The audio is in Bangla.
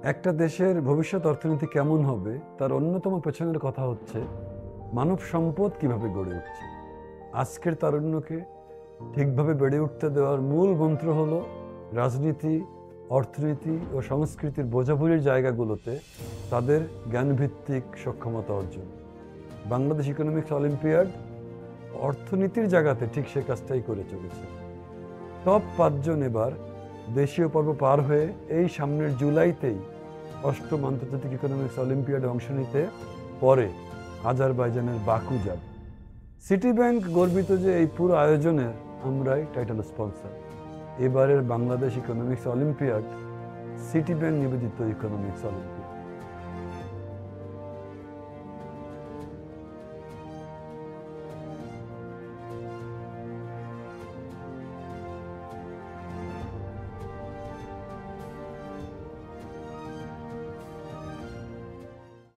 একটা দেশের ভবিষ্যৎ অর্থনীতি কেমন হবে তার অন্যতম পেছনের কথা হচ্ছে মানব সম্পদ কিভাবে গড়ে উঠছে। আজকের তারুণ্যকে ঠিকভাবে বেড়ে উঠতে দেওয়ার মূল মন্ত্র হলো রাজনীতি, অর্থনীতি ও সংস্কৃতির বোঝাবুঝির জায়গাগুলোতে তাদের জ্ঞানভিত্তিক সক্ষমতা অর্জন। বাংলাদেশ ইকোনমিক্স অলিম্পিয়াড অর্থনীতির জায়গাতে ঠিক সে কাজটাই করে চলেছে। টপ 5 জন এবার দেশীয় পর্ব পার হয়ে এই সামনের জুলাইতেই 8ম আন্তর্জাতিক ইকোনমিক্স অলিম্পিয়াডে অংশ নিতে পরে আজারবাইজানের বাকু যাবে। সিটি ব্যাংক গর্বিত যে এই পুরো আয়োজনের আমরাই টাইটেল স্পন্সর। এবারের Bangladesh economics olympiad city bank নিবেদিত ইকোনমিক্স অলিম্পিয়াড।